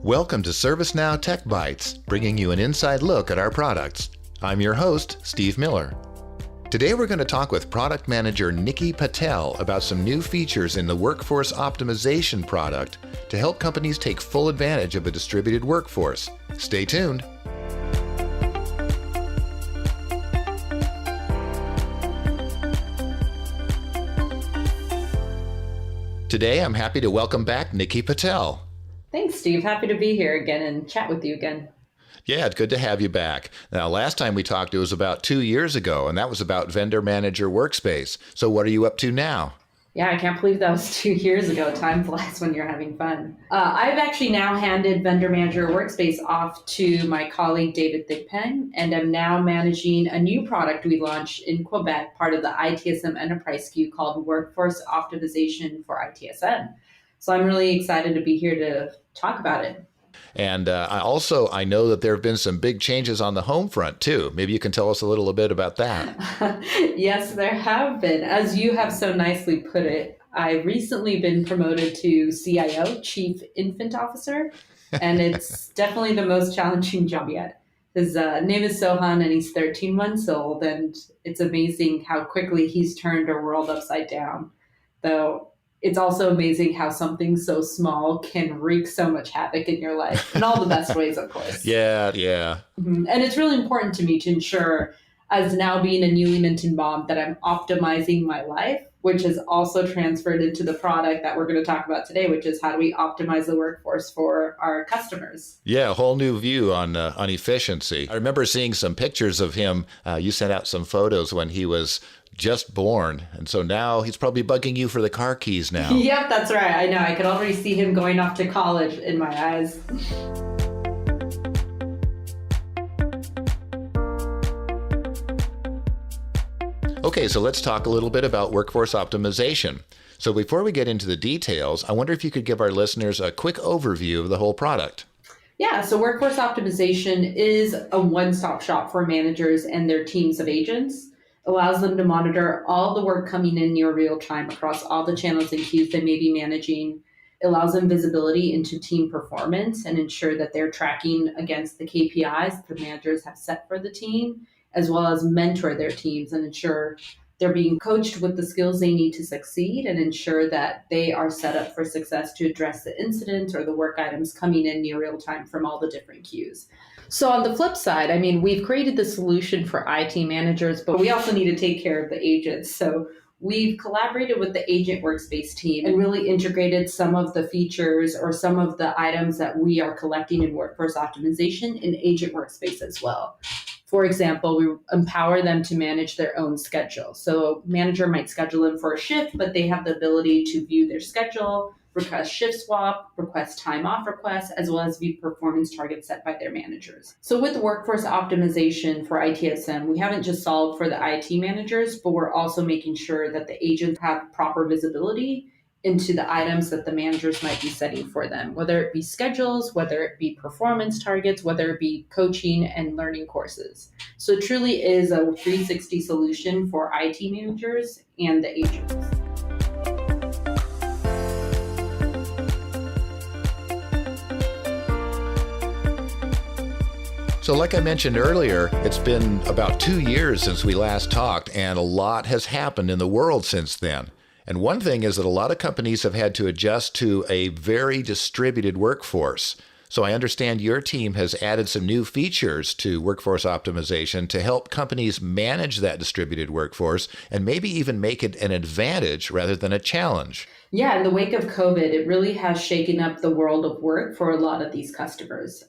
Welcome to ServiceNow Tech Bites, bringing you an inside look at our products. I'm your host, Steve Miller. Today we're going to talk with product manager Nikki Patel about some new features in the workforce optimization product to help companies take full advantage of a distributed workforce. Stay tuned. Today I'm happy to welcome back Nikki Patel. Thanks, Steve. Happy to be here again and chat with you again. Yeah, it's good to have you back. Now, last time we talked, it was about 2 years ago, and that was about Vendor Manager Workspace. So what are you up to now? Yeah, I can't believe that was 2 years ago. Time flies when you're having fun. I've actually now handed Vendor Manager Workspace off to my colleague, David Thigpen, and I'm now managing a new product we launched in Quebec, part of the ITSM enterprise SKU called Workforce Optimization for ITSM. So I'm really excited to be here to talk about it. And I know that there have been some big changes on the home front too. Maybe you can tell us a little bit about that. Yes, there have been. As you have so nicely put it, I've recently been promoted to CIO, Chief Infant Officer, and it's definitely the most challenging job yet. His name is Sohan and he's 13 months old, and it's amazing how quickly he's turned our world upside down. Though it's also amazing how something so small can wreak so much havoc in your life, in all the best ways, of course. Yeah. Mm-hmm. And it's really important to me to ensure, as now being a newly minted mom, that I'm optimizing my life, which has also transferred into the product that we're going to talk about today, which is how do we optimize the workforce for our customers. Yeah, a whole new view on efficiency. I remember seeing some pictures of him. You sent out some photos when he was just born. And so now he's probably bugging you for the car keys now. Yep, that's right. I know. I could already see him going off to college in my eyes. Okay, so let's talk a little bit about workforce optimization. So before we get into the details, I wonder if you could give our listeners a quick overview of the whole product. Yeah, so workforce optimization is a one-stop shop for managers and their teams of agents. Allows them to monitor all the work coming in near real time across all the channels and queues they may be managing. It allows them visibility into team performance and ensure that they're tracking against the KPIs the managers have set for the team, as well as mentor their teams and ensure they're being coached with the skills they need to succeed and ensure that they are set up for success to address the incidents or the work items coming in near real time from all the different queues. So on the flip side, we've created the solution for IT managers, but we also need to take care of the agents. So we've collaborated with the Agent Workspace team and really integrated some of the features or some of the items that we are collecting in workforce optimization in Agent Workspace as well. For example, we empower them to manage their own schedule. So a manager might schedule in for a shift, but they have the ability to view their schedule, request shift swap, request time off requests, as well as view performance targets set by their managers. So with workforce optimization for ITSM, we haven't just solved for the IT managers, but we're also making sure that the agents have proper visibility into the items that the managers might be setting for them, whether it be schedules, whether it be performance targets, whether it be coaching and learning courses. So it truly is a 360 solution for IT managers and the agents. So like I mentioned earlier, it's been about 2 years since we last talked, and a lot has happened in the world since then. And one thing is that a lot of companies have had to adjust to a very distributed workforce. So I understand your team has added some new features to workforce optimization to help companies manage that distributed workforce and maybe even make it an advantage rather than a challenge. Yeah, in the wake of COVID, it really has shaken up the world of work for a lot of these customers.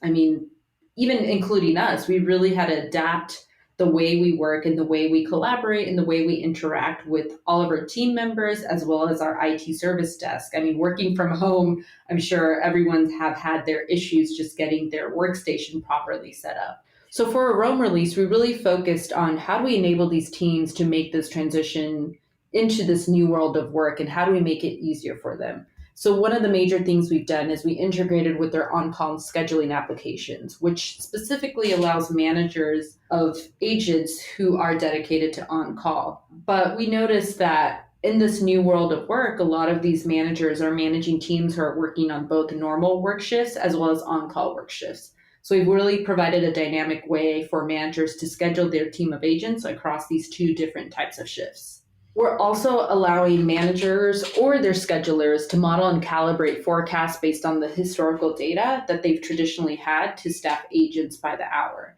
Even including us, we really had to adapt the way we work and the way we collaborate and the way we interact with all of our team members, as well as our IT service desk. Working from home, I'm sure everyone have had their issues just getting their workstation properly set up. So for a Rome release, we really focused on how do we enable these teams to make this transition into this new world of work and how do we make it easier for them. So one of the major things we've done is we integrated with their on-call scheduling applications, which specifically allows managers of agents who are dedicated to on-call. But we noticed that in this new world of work, a lot of these managers are managing teams who are working on both normal work shifts as well as on-call work shifts. So we've really provided a dynamic way for managers to schedule their team of agents across these two different types of shifts. We're also allowing managers or their schedulers to model and calibrate forecasts based on the historical data that they've traditionally had to staff agents by the hour.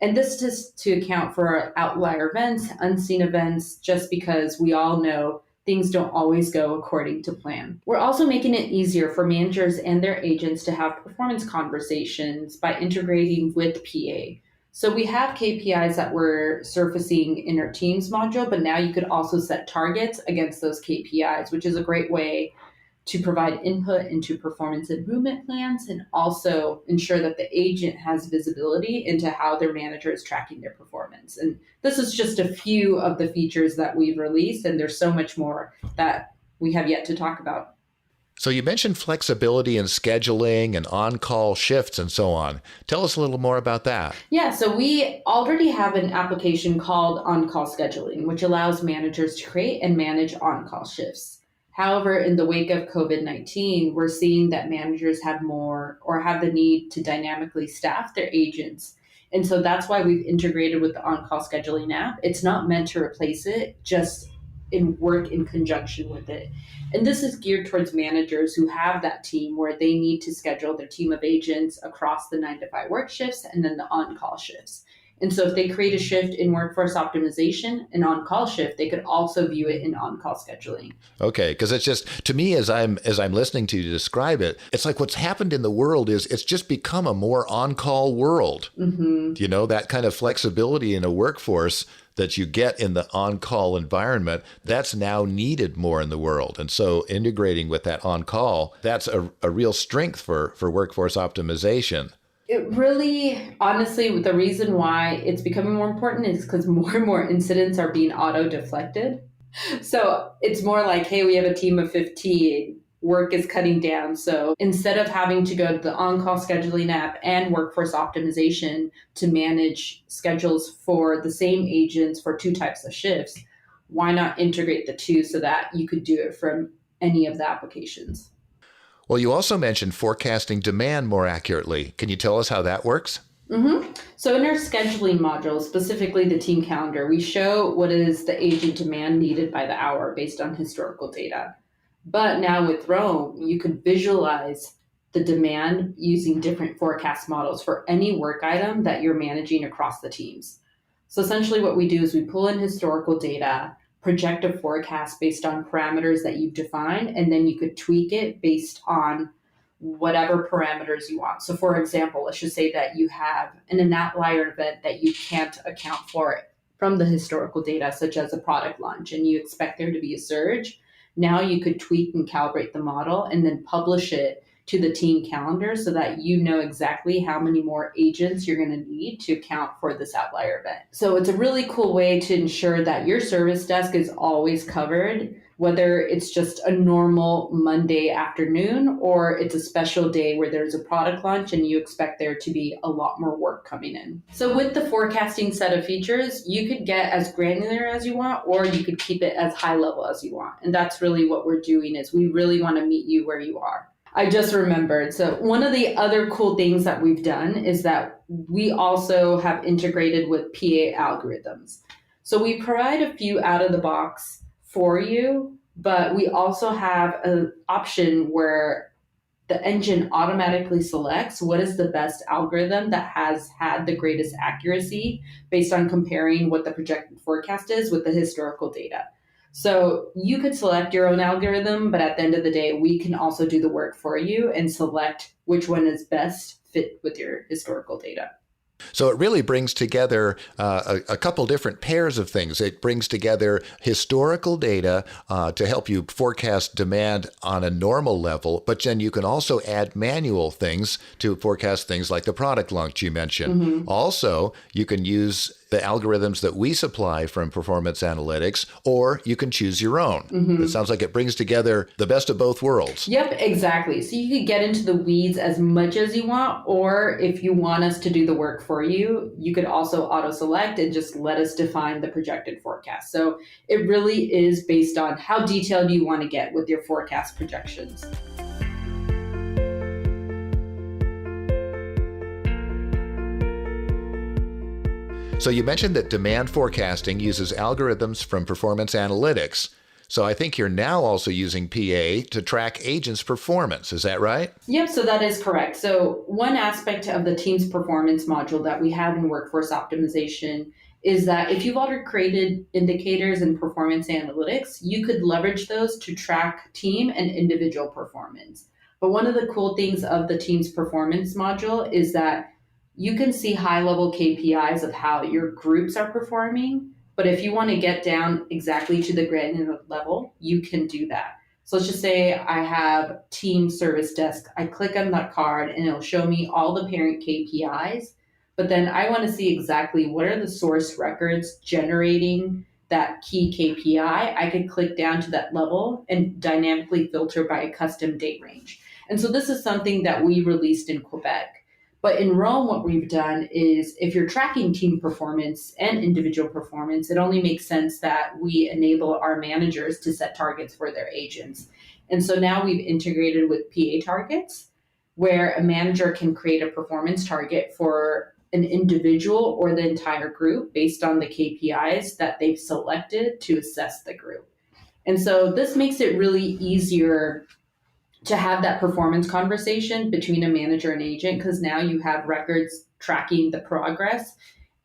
And this is to account for outlier events, unseen events, just because we all know things don't always go according to plan. We're also making it easier for managers and their agents to have performance conversations by integrating with PA. So we have KPIs that we're surfacing in our Teams module, but now you could also set targets against those KPIs, which is a great way to provide input into performance improvement plans and also ensure that the agent has visibility into how their manager is tracking their performance. And this is just a few of the features that we've released, and there's so much more that we have yet to talk about. So you mentioned flexibility in scheduling and on-call shifts and so on. Tell us a little more about that. Yeah, so we already have an application called on-call scheduling, which allows managers to create and manage on-call shifts. However, in the wake of COVID-19, we're seeing that managers have more or have the need to dynamically staff their agents. And so that's why we've integrated with the on-call scheduling app. It's not meant to replace it, just work in conjunction with it. And this is geared towards managers who have that team where they need to schedule their team of agents across the 9 to 5 work shifts and then the on-call shifts. And so if they create a shift in workforce optimization, an on-call shift, they could also view it in on-call scheduling. Okay, because it's just, to me, as I'm listening to you describe it, it's like what's happened in the world is it's just become a more on-call world. Mm-hmm. You know, that kind of flexibility in a workforce that you get in the on-call environment, that's now needed more in the world. And so integrating with that on-call, that's a real strength for workforce optimization. It really, honestly, the reason why it's becoming more important is because more and more incidents are being auto-deflected. So it's more like, hey, we have a team of 15. Work is cutting down. So instead of having to go to the on-call scheduling app and workforce optimization to manage schedules for the same agents for 2 types of shifts, why not integrate the two so that you could do it from any of the applications? Well, you also mentioned forecasting demand more accurately. Can you tell us how that works? Mm-hmm. So in our scheduling module, specifically the team calendar, we show what is the agent demand needed by the hour based on historical data. But now with Roam, you could visualize the demand using different forecast models for any work item that you're managing across the teams. So essentially what we do is we pull in historical data, project a forecast based on parameters that you've defined, and then you could tweak it based on whatever parameters you want. So for example, let's just say that you have an outlier event that you can't account for from the historical data, such as a product launch, and you expect there to be a surge. Now you could tweak and calibrate the model and then publish it to the team calendar so that you know exactly how many more agents you're going to need to account for this outlier event. So it's a really cool way to ensure that your service desk is always covered, whether it's just a normal Monday afternoon or it's a special day where there's a product launch and you expect there to be a lot more work coming in. So with the forecasting set of features, you could get as granular as you want, or you could keep it as high level as you want. And that's really what we're doing, is we really want to meet you where you are. I just remembered. So one of the other cool things that we've done is that we also have integrated with PA algorithms. So we provide a few out of the box for you, but we also have an option where the engine automatically selects what is the best algorithm that has had the greatest accuracy based on comparing what the projected forecast is with the historical data. So you could select your own algorithm, but at the end of the day, we can also do the work for you and select which one is best fit with your historical data. So it really brings together a couple different pairs of things. It brings together historical data to help you forecast demand on a normal level, but then you can also add manual things to forecast things like the product launch you mentioned. Mm-hmm. Also, you can use the algorithms that we supply from Performance Analytics, or you can choose your own. It sounds like it brings together the best of both worlds. Yep, exactly. So you could get into the weeds as much as you want, or if you want us to do the work for you, you could also auto-select and just let us define the projected forecast. So it really is based on how detailed you want to get with your forecast projections. So you mentioned that demand forecasting uses algorithms from Performance Analytics. So I think you're now also using PA to track agents' performance. Is that right? Yep, so that is correct. So one aspect of the team's performance module that we have in workforce optimization is that if you've already created indicators in performance analytics, you could leverage those to track team and individual performance. But one of the cool things of the team's performance module is that you can see high-level KPIs of how your groups are performing, but if you want to get down exactly to the granular level, you can do that. So let's just say I have team service desk. I click on that card and it'll show me all the parent KPIs, but then I want to see exactly what are the source records generating that key KPI. I could click down to that level and dynamically filter by a custom date range. And so this is something that we released in Quebec. But in Rome, what we've done is if you're tracking team performance and individual performance, it only makes sense that we enable our managers to set targets for their agents. And so now we've integrated with PA targets, where a manager can create a performance target for an individual or the entire group based on the KPIs that they've selected to assess the group. And so this makes it really easier to have that performance conversation between a manager and agent, because now you have records tracking the progress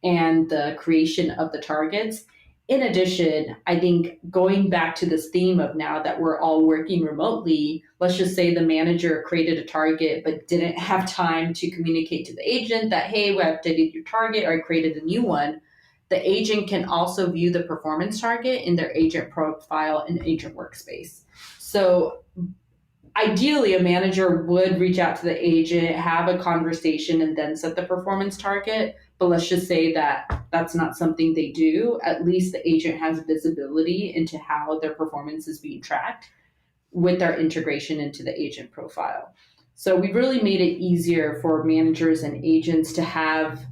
and the creation of the targets. In addition, I think going back to this theme of now that we're all working remotely, let's just say the manager created a target but didn't have time to communicate to the agent that, hey, we updated your target or I created a new one. The agent can also view the performance target in their agent profile and agent workspace. So ideally, a manager would reach out to the agent, have a conversation, and then set the performance target. But let's just say that that's not something they do. At least the agent has visibility into how their performance is being tracked with our integration into the agent profile. So we've really made it easier for managers and agents to have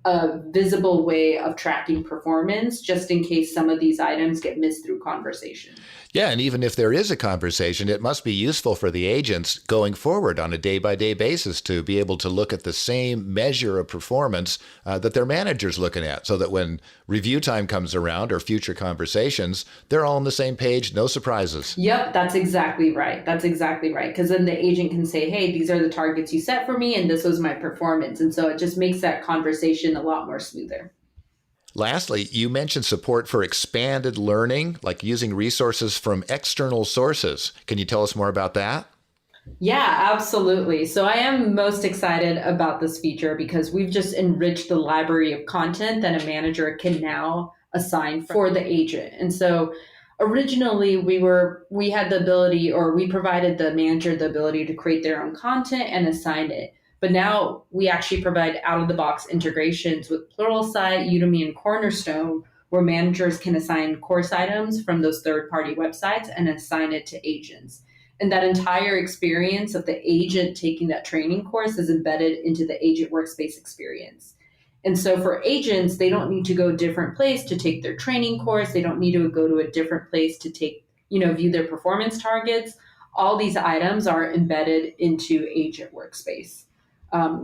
a visible way of tracking performance, just in case some of these items get missed through conversation. Yeah, and even if there is a conversation, it must be useful for the agents going forward on a day-by-day basis to be able to look at the same measure of performance that their manager's looking at, so that when review time comes around or future conversations, they're all on the same page, no surprises. Yep, that's exactly right. That's exactly right. Because then the agent can say, hey, these are the targets you set for me, and this was my performance. And so it just makes that conversation a lot more smoother. Lastly, you mentioned support for expanded learning, like using resources from external sources. Can you tell us more about that? Yeah, absolutely. So I am most excited about this feature because we've just enriched the library of content that a manager can now assign for the agent. And so originally we had the ability, or we provided the manager the ability to create their own content and assign it. But now we actually provide out-of-the-box integrations with Pluralsight, Udemy, and Cornerstone, where managers can assign course items from those third-party websites and assign it to agents. And that entire experience of the agent taking that training course is embedded into the agent workspace experience. And so for agents, they don't need to go a different place to take their training course. They don't need to go to a different place to view their performance targets. All these items are embedded into agent workspace.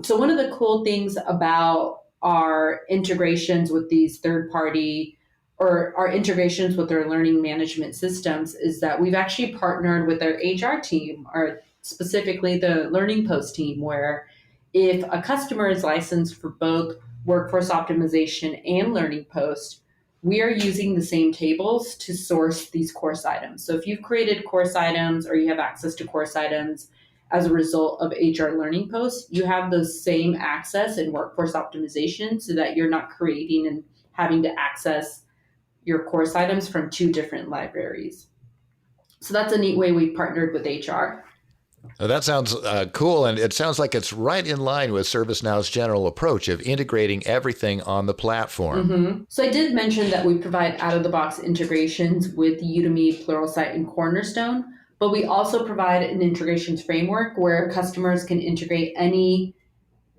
So one of the cool things about our integrations with these third-party or our integrations with their learning management systems is that we've actually partnered with their HR team, or specifically the Learning Post team, where if a customer is licensed for both workforce optimization and Learning Post, we are using the same tables to source these course items. So if you've created course items or you have access to course items as a result of HR Learning Post, you have those same access in workforce optimization so that you're not creating and having to access your course items from two different libraries. So that's a neat way we partnered with HR. That sounds cool, and it sounds like it's right in line with ServiceNow's general approach of integrating everything on the platform. So I did mention that we provide out-of-the-box integrations with Udemy, Pluralsight, and Cornerstone, but we also provide an integrations framework where customers can integrate any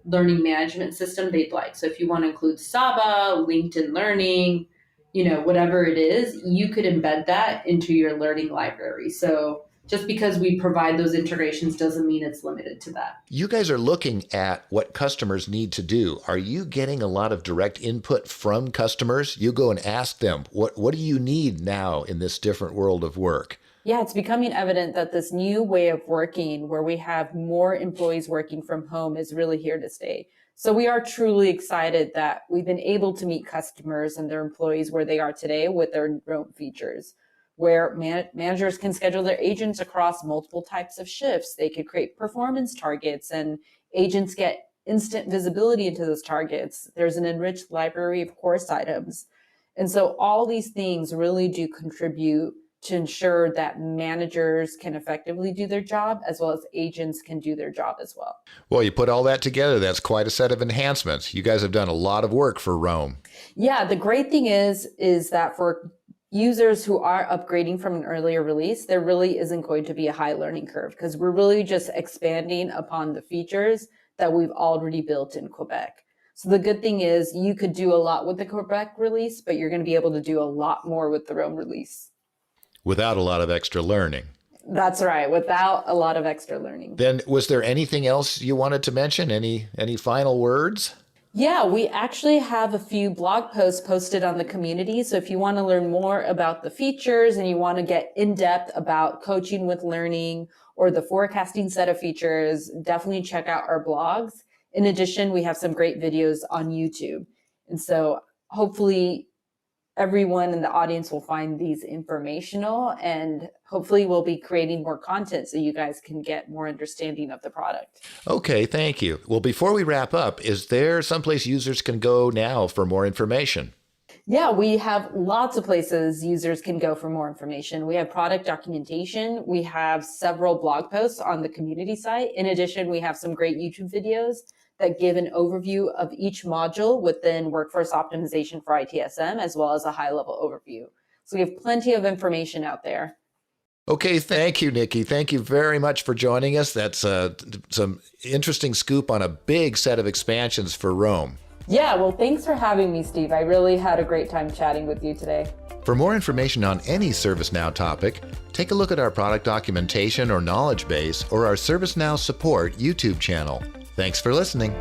learning management system they'd like. So if you want to include Saba, LinkedIn Learning, whatever it is, you could embed that into your learning library. So just because we provide those integrations doesn't mean it's limited to that. You guys are looking at what customers need to do. Are you getting a lot of direct input from customers? You go and ask them, what do you need now in this different world of work? Yeah, it's becoming evident that this new way of working where we have more employees working from home is really here to stay. So we are truly excited that we've been able to meet customers and their employees where they are today with their Roam features, where managers can schedule their agents across multiple types of shifts. They could create performance targets and agents get instant visibility into those targets. There's an enriched library of course items. And so all these things really do contribute to ensure that managers can effectively do their job as well as agents can do their job as well. Well, you put all that together, that's quite a set of enhancements. You guys have done a lot of work for Roam. Yeah, the great thing is that for users who are upgrading from an earlier release, there really isn't going to be a high learning curve because we're really just expanding upon the features that we've already built in Quebec. So the good thing is you could do a lot with the Quebec release, but you're going to be able to do a lot more with the Roam release. Without a lot of extra learning. That's right, without a lot of extra learning. Then was there anything else you wanted to mention? Any final words? Yeah, we actually have a few blog posts posted on the community. So if you want to learn more about the features and you want to get in depth about coaching with learning or the forecasting set of features, definitely check out our blogs. In addition, we have some great videos on YouTube. And so hopefully everyone in the audience will find these informational, and hopefully we'll be creating more content so you guys can get more understanding of the product. Okay, thank you. Well, before we wrap up, is there someplace users can go now for more information? Yeah, we have lots of places users can go for more information. We have product documentation. We have several blog posts on the community site. In addition, we have some great YouTube videos that give an overview of each module within workforce optimization for ITSM, as well as a high-level overview. So we have plenty of information out there. Okay, thank you, Nikki. Thank you very much for joining us. That's some interesting scoop on a big set of expansions for Roam. Yeah, well, thanks for having me, Steve. I really had a great time chatting with you today. For more information on any ServiceNow topic, take a look at our product documentation or knowledge base or our ServiceNow support YouTube channel. Thanks for listening.